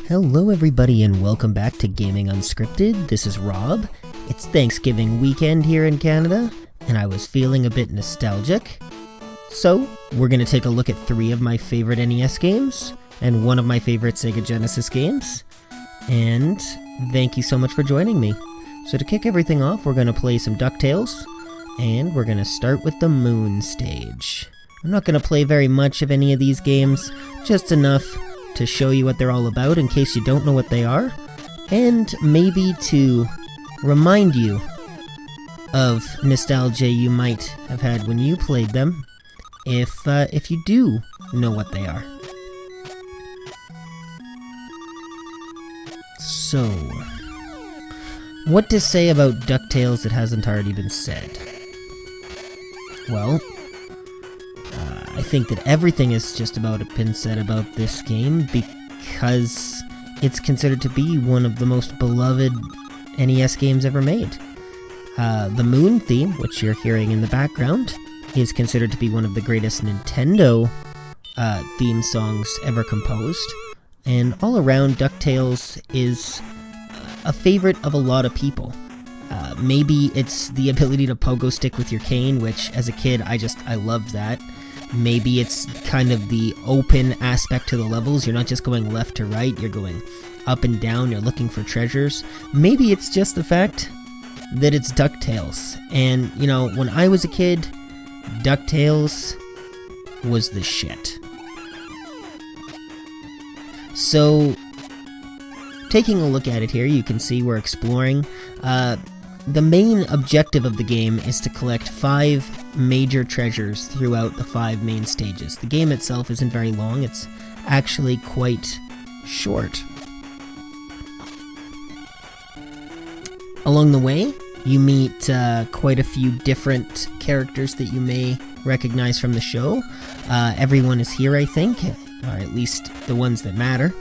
Hello everybody and welcome back to Gaming Unscripted. This is Rob. It's Thanksgiving weekend here in Canada, and I was feeling a bit nostalgic. So, we're going to take a look at 3 of my favorite NES games, and 1 of my favorite Sega Genesis games. And thank you so much for joining me. So to kick everything off, we're going to play some DuckTales, and we're going to start with the Moon stage. I'm not going to play very much of any of these games, just enough to show you what they're all about in case you don't know what they are, and maybe to remind you of nostalgia you might have had when you played them, if you do know what they are. So, what to say about DuckTales that hasn't already been said? Well, I think that everything has just about been said about this game because it's considered to be one of the most beloved NES games ever made. The Moon theme, which you're hearing in the background, is considered to be one of the greatest Nintendo theme songs ever composed. And all around, DuckTales is a favorite of a lot of people. Maybe it's the ability to pogo stick with your cane, which as a kid I loved that. Maybe it's kind of the open aspect to the levels. You're not just going left to right, you're going up and down, you're looking for treasures. Maybe it's just the fact that it's DuckTales. And, you know, when I was a kid, DuckTales was the shit. So, taking a look at it here, you can see we're exploring. The main objective of the game is to collect 5 major treasures throughout the 5 main stages. The game itself isn't very long, it's actually quite short. Along the way, you meet quite a few different characters that you may recognize from the show. Everyone is here, I think, or at least the ones that matter.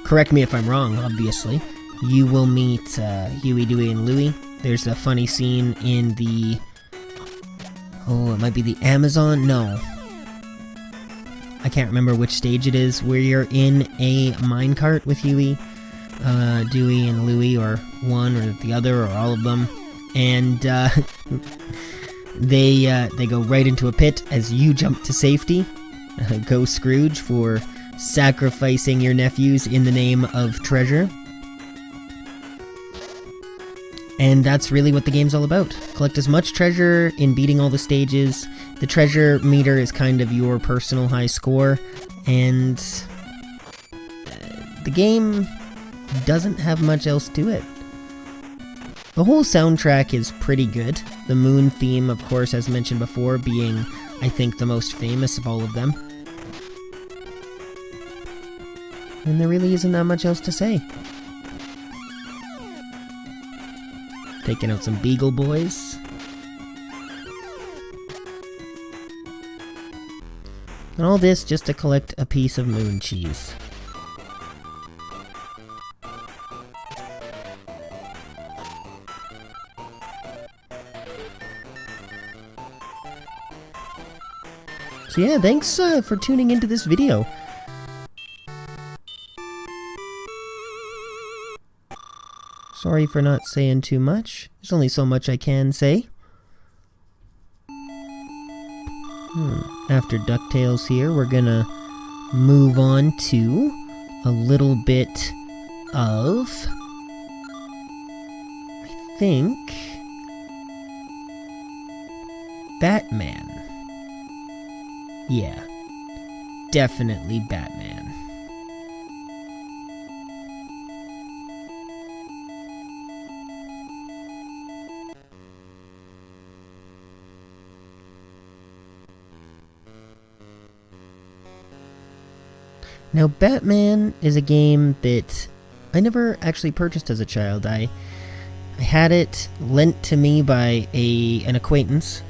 Correct me if I'm wrong, obviously. You will meet Huey, Dewey, and Louie. There's a funny scene in the... oh, it might be the Amazon? No. I can't remember which stage it is, where you're in a minecart with Huey, Dewey, and Louie, or one or the other, or all of them. And they go right into a pit as you jump to safety. Go Scrooge for sacrificing your nephews in the name of treasure. And that's really what the game's all about. Collect as much treasure in beating all the stages. The treasure meter is kind of your personal high score, and the game doesn't have much else to it. The whole soundtrack is pretty good. The Moon theme, of course, as mentioned before, being, I think, the most famous of all of them. And there really isn't that much else to say. Taking out some Beagle Boys. And all this just to collect a piece of moon cheese. So yeah, thanks for tuning into this video. Sorry for not saying too much. There's only so much I can say. After DuckTales here, we're gonna move on to a little bit of... I think... Batman. Yeah. Definitely Batman. Now, Batman is a game that I never actually purchased as a child. I had it lent to me by an acquaintance.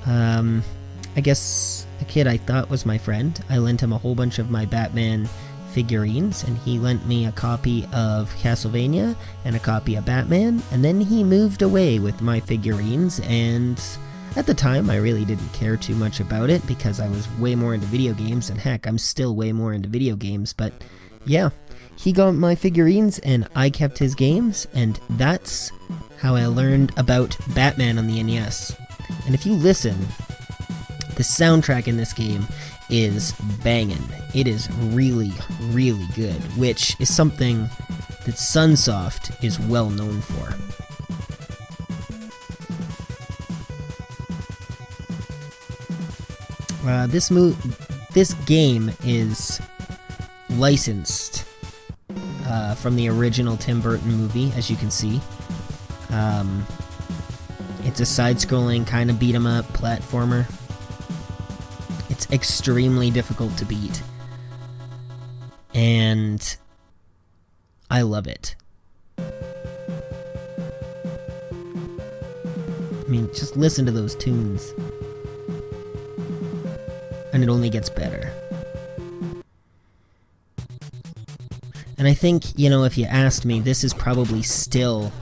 I guess a kid I thought was my friend. I lent him a whole bunch of my Batman figurines, and he lent me a copy of Castlevania and a copy of Batman, and then he moved away with my figurines, and At the time, I really didn't care too much about it because I was way more into video games, and heck, I'm still way more into video games, but yeah, he got my figurines and I kept his games, and that's how I learned about Batman on the NES. And if you listen, the soundtrack in this game is bangin'. It is really, really good, which is something that Sunsoft is well known for. This game is licensed from the original Tim Burton movie, as you can see. It's a side-scrolling kind of beat-em-up platformer. It's extremely difficult to beat, and I love it. I mean, just listen to those tunes, and it only gets better. And I think, you know, if you asked me, this is probably still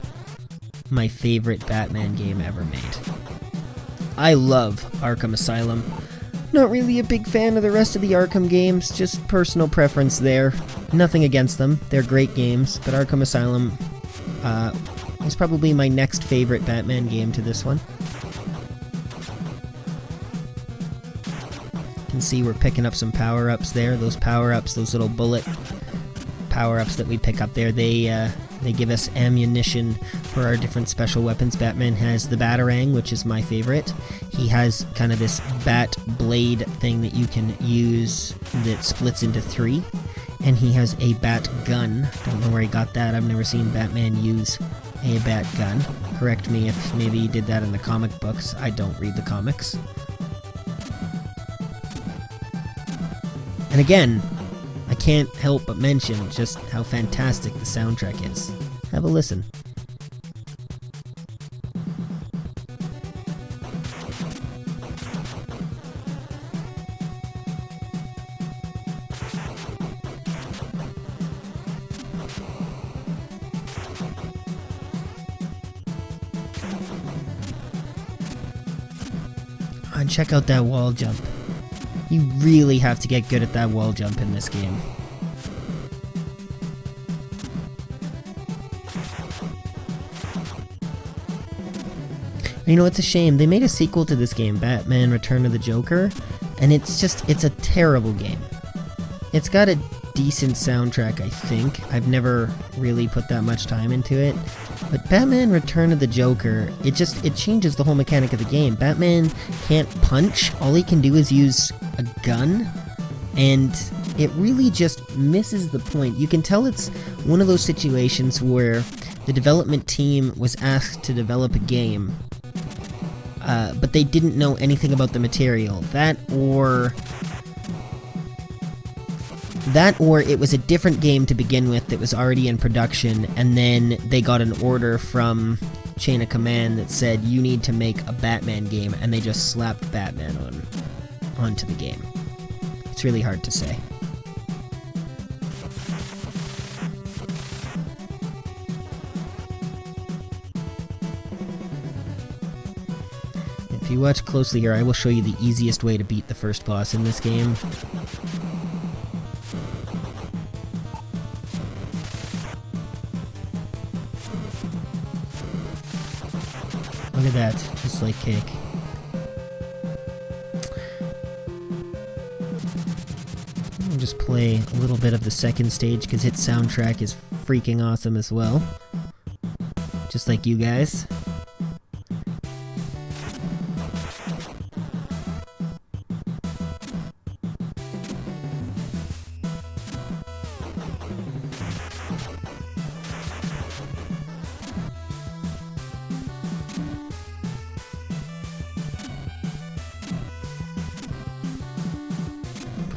my favorite Batman game ever made. I love Arkham Asylum. Not really a big fan of the rest of the Arkham games, just personal preference there. Nothing against them, they're great games, but Arkham Asylum is probably my next favorite Batman game to this one. You can see we're picking up some power-ups there. Those power-ups, those little bullet power-ups that we pick up there, they give us ammunition for our different special weapons. Batman has the Batarang, which is my favorite. He has kind of this bat blade thing that you can use that splits into 3. And he has a bat gun. Don't know where he got that. I've never seen Batman use a bat gun. Correct me if maybe he did that in the comic books. I don't read the comics. And again, I can't help but mention just how fantastic the soundtrack is. Have a listen. And check out that wall jump. You really have to get good at that wall jump in this game. You know, it's a shame. They made a sequel to this game, Batman Return of the Joker, and it's a terrible game. It's got a decent soundtrack, I think. I've never really put that much time into it. But Batman Return of the Joker, it changes the whole mechanic of the game. Batman can't punch. All he can do is use a gun, and it really just misses the point. You can tell it's one of those situations where the development team was asked to develop a game, but they didn't know anything about the material. That or it was a different game to begin with that was already in production, and then they got an order from Chain of Command that said, you need to make a Batman game, and they just slapped Batman onto the game. It's really hard to say. If you watch closely here, I will show you the easiest way to beat the first boss in this game. Look at that, just like cake. I'll just play a little bit of the second stage because its soundtrack is freaking awesome as well. Just like you guys.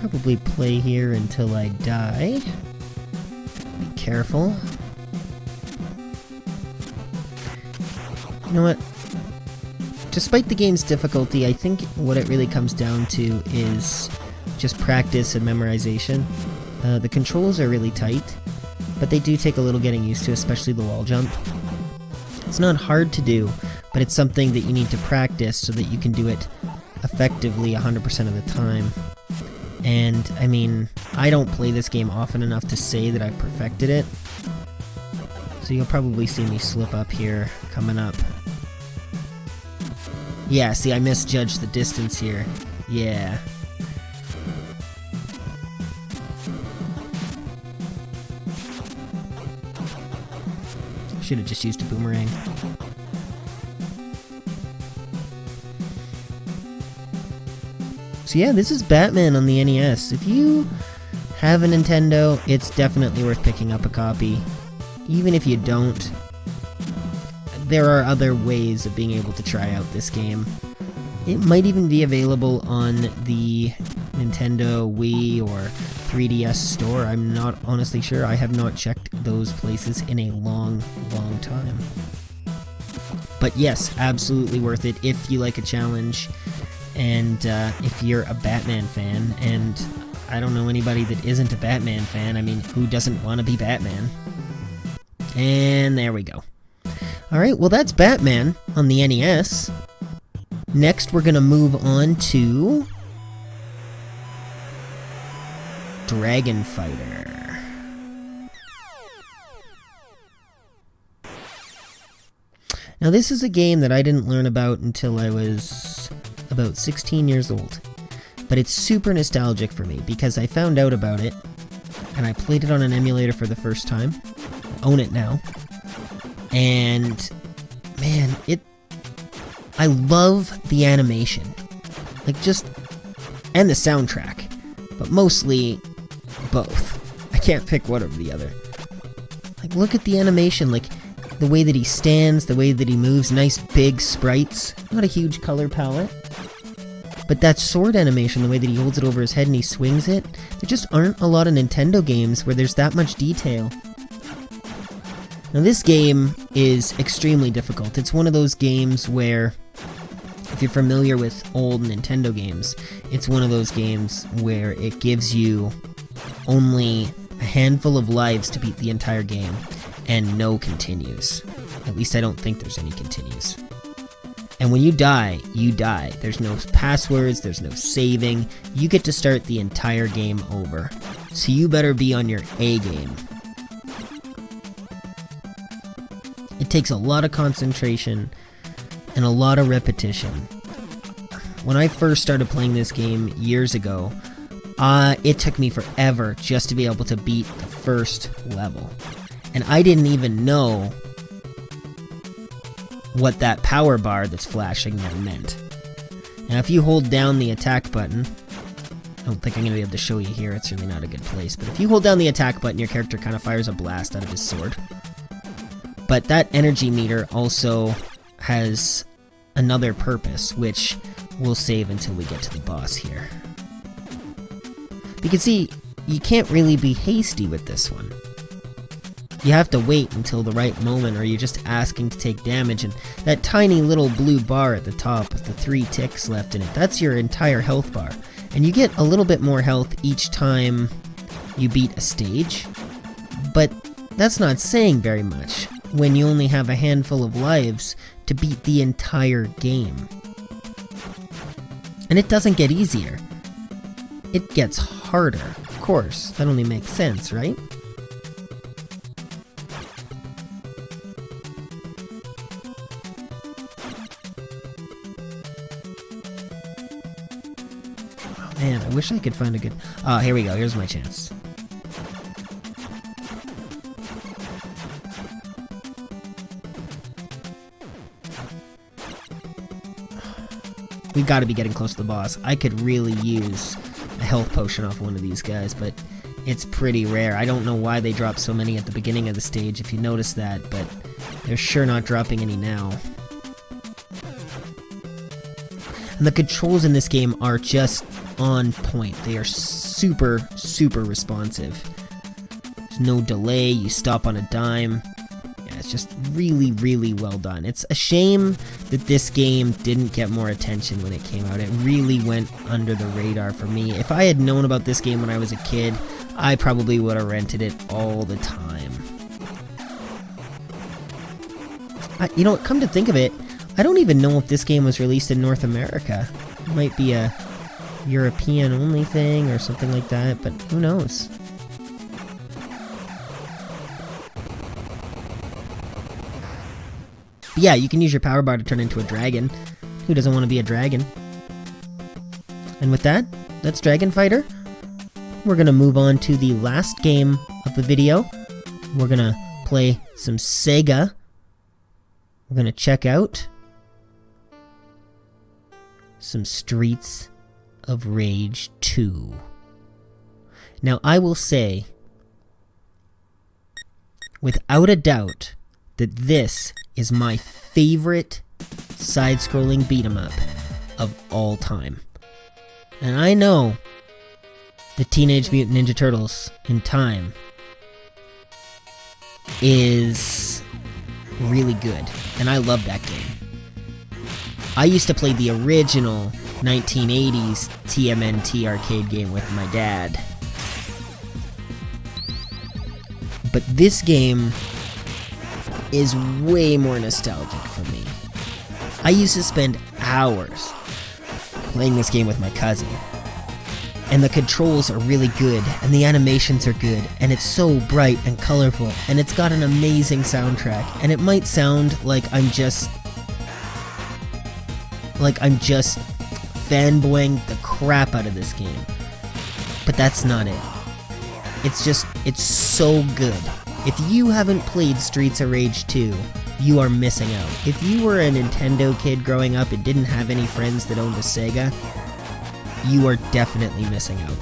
Probably play here until I die. Be careful. You know what? Despite the game's difficulty, I think what it really comes down to is just practice and memorization. The controls are really tight, but they do take a little getting used to, especially the wall jump. It's not hard to do but it's something that you need to practice so that you can do it effectively 100% of the time. And, I mean, I don't play this game often enough to say that I've perfected it. So you'll probably see me slip up here, coming up. Yeah, see, I misjudged the distance here. Yeah. Should have just used a boomerang. So yeah, this is Batman on the NES. If you have a Nintendo, it's definitely worth picking up a copy. Even if you don't, there are other ways of being able to try out this game. It might even be available on the Nintendo Wii or 3DS store. I'm not honestly sure. I have not checked those places in a long, long time. But yes, absolutely worth it if you like a challenge and if you're a Batman fan. And I don't know anybody that isn't a Batman fan. I mean, who doesn't want to be Batman? And there we go. Alright, well that's Batman on the NES. Next we're gonna move on to Dragon Fighter. Now this is a game that I didn't learn about until I was about 16 years old. But it's super nostalgic for me because I found out about it and I played it on an emulator for the first time. I own it now. And man, I love the animation. Like just, and the soundtrack. But mostly both. I can't pick one over the other. Like look at the animation, like the way that he stands, the way that he moves, nice big sprites. Not a huge color palette. But that sword animation, the way that he holds it over his head and he swings it, there just aren't a lot of Nintendo games where there's that much detail. Now this game is extremely difficult. It's one of those games where, if you're familiar with old Nintendo games, it's one of those games where it gives you only a handful of lives to beat the entire game, and no continues. At least I don't think there's any continues. And when you die, you die. There's no passwords, there's no saving. You get to start the entire game over. So you better be on your A game. It takes a lot of concentration and a lot of repetition. When I first started playing this game years ago, it took me forever just to be able to beat the first level. And I didn't even know what that power bar that's flashing there meant. Now if you hold down the attack button, I don't think I'm going to be able to show you here, it's really not a good place, but if you hold down the attack button, your character kind of fires a blast out of his sword. But that energy meter also has another purpose, which we'll save until we get to the boss here. You can see, you can't really be hasty with this one. You have to wait until the right moment or you're just asking to take damage, and that tiny little blue bar at the top with the 3 ticks left in it, that's your entire health bar. And you get a little bit more health each time you beat a stage, but that's not saying very much when you only have a handful of lives to beat the entire game. And it doesn't get easier. It gets harder. Of course, that only makes sense, right? Oh man, I wish I could find a good... Oh, here we go. Here's my chance. We gotta be getting close to the boss. I could really use a health potion off one of these guys, but it's pretty rare. I don't know why they drop so many at the beginning of the stage, if you notice that, but they're sure not dropping any now. And the controls in this game are just on point. They are super, super responsive. There's no delay, you stop on a dime. It's just really, really well done. It's a shame that this game didn't get more attention when it came out. It really went under the radar for me. If I had known about this game when I was a kid, I probably would have rented it all the time. You know, come to think of it, I don't even know if this game was released in North America. It might be a European-only thing or something like that, but who knows? But yeah, you can use your power bar to turn into a dragon. Who doesn't want to be a dragon? And with that, that's Dragon Fighter. We're gonna move on to the last game of the video. We're gonna play some Sega. We're gonna check out some Streets of Rage 2. Now, I will say, without a doubt, that this is my favorite side-scrolling beat-em-up of all time. And I know the Teenage Mutant Ninja Turtles in Time is really good, and I love that game. I used to play the original 1980s TMNT arcade game with my dad. But this game is way more nostalgic for me. I used to spend hours playing this game with my cousin. And the controls are really good, and the animations are good, and it's so bright and colorful, and it's got an amazing soundtrack, and it might sound like I'm just fanboying the crap out of this game. But that's not it. It's so good. If you haven't played Streets of Rage 2, you are missing out. If you were a Nintendo kid growing up and didn't have any friends that owned a Sega, you are definitely missing out.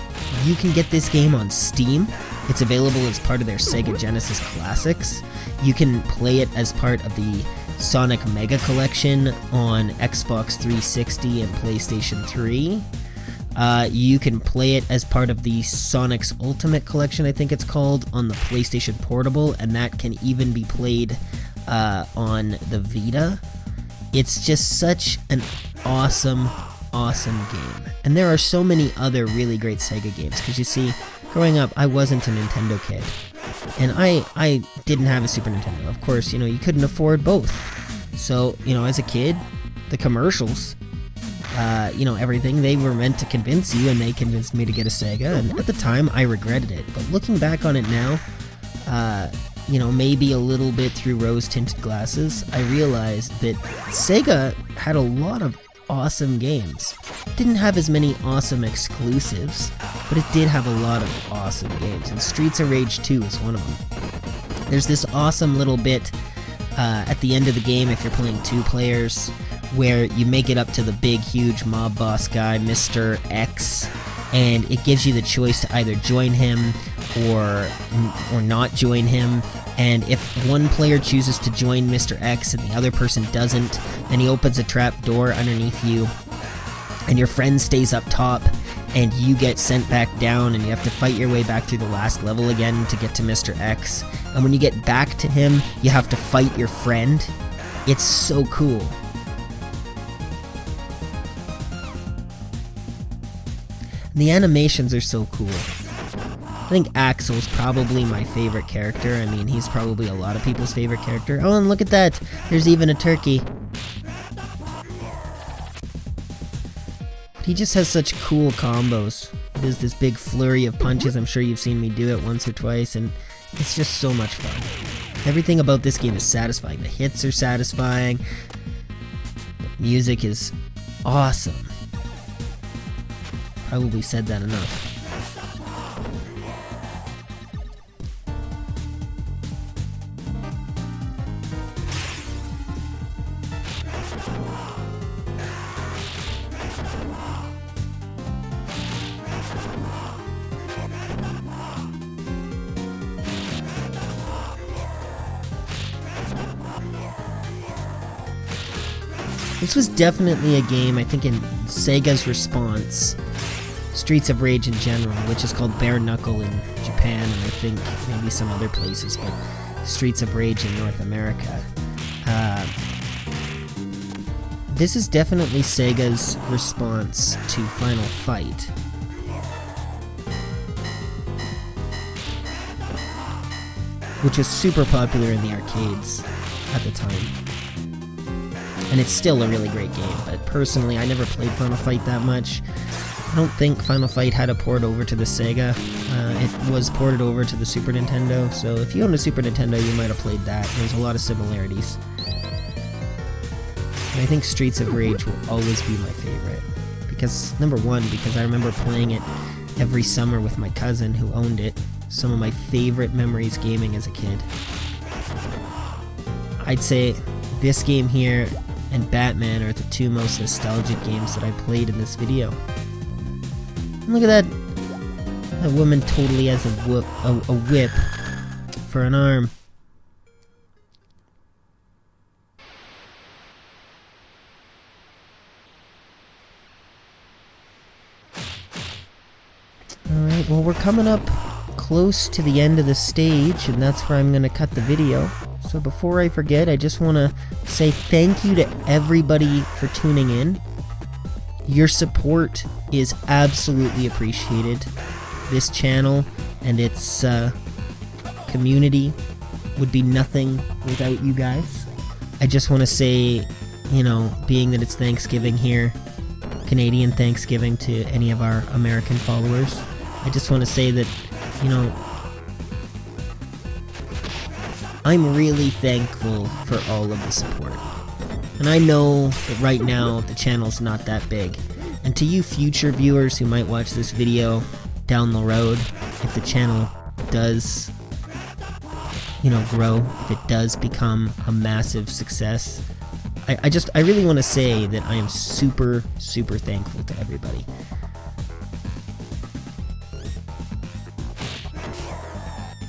You can get this game on Steam. It's available as part of their Sega Genesis Classics. You can play it as part of the Sonic Mega Collection on Xbox 360 and PlayStation 3. You can play it as part of the Sonic's Ultimate Collection, I think it's called, on the PlayStation Portable, and that can even be played on the Vita. It's just such an awesome game. And there are so many other really great Sega games, because you see, growing up, I wasn't a Nintendo kid. And I didn't have a Super Nintendo. Of course, you couldn't afford both. So, as a kid, the commercials, everything, they were meant to convince you, and they convinced me to get a Sega, and at the time, I regretted it. But looking back on it now, maybe a little bit through rose-tinted glasses, I realized that Sega had a lot of awesome games. Didn't have as many awesome exclusives, but it did have a lot of awesome games, and Streets of Rage 2 is one of them. There's this awesome little bit at the end of the game, if you're playing two players, where you make it up to the big, huge mob boss guy, Mr. X, and it gives you the choice to either join him or not join him. And if one player chooses to join Mr. X and the other person doesn't, then he opens a trap door underneath you, and your friend stays up top, and you get sent back down, and you have to fight your way back through the last level again to get to Mr. X. And when you get back to him, you have to fight your friend. It's so cool. And the animations are so cool. I think Axel's probably my favorite character. I mean, he's probably a lot of people's favorite character. Oh, and look at that! There's even a turkey. He just has such cool combos. He does this big flurry of punches. I'm sure you've seen me do it once or twice, and it's just so much fun. Everything about this game is satisfying. The hits are satisfying. The music is awesome. Probably said that enough. This was definitely a game, I think, in Sega's response, Streets of Rage in general, which is called Bare Knuckle in Japan, and I think maybe some other places, but Streets of Rage in North America. This is definitely Sega's response to Final Fight. Which was super popular in the arcades at the time. And it's still a really great game, but personally, I never played Final Fight that much. I don't think Final Fight had a port over to the Sega. It was ported over to the Super Nintendo, so if you own a Super Nintendo, you might have played that. There's a lot of similarities. And I think Streets of Rage will always be my favorite. Because, number one, because I remember playing it every summer with my cousin who owned it. Some of my favorite memories gaming as a kid. I'd say this game here and Batman are the two most nostalgic games that I played in this video. And look at that! That woman totally has a whip for an arm. Alright, well we're coming up close to the end of the stage, and that's where I'm going to cut the video. So before I forget, I just want to say thank you to everybody for tuning in. Your support is absolutely appreciated. This channel and its community would be nothing without you guys. I just want to say, you know, being that it's Thanksgiving here, Canadian Thanksgiving to any of our American followers, I just want to say that, you know, I'm really thankful for all of the support. And I know that right now the channel's not that big. And to you future viewers who might watch this video down the road, if the channel does, you know, grow, if it does become a massive success, I really want to say that I am super, super thankful to everybody.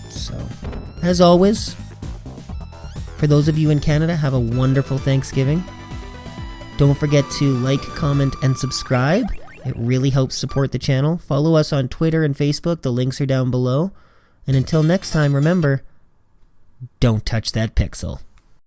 So, as always, for those of you in Canada, have a wonderful Thanksgiving. Don't forget to like, comment, and subscribe. It really helps support the channel. Follow us on Twitter and Facebook. The links are down below. And until next time, remember, don't touch that pixel.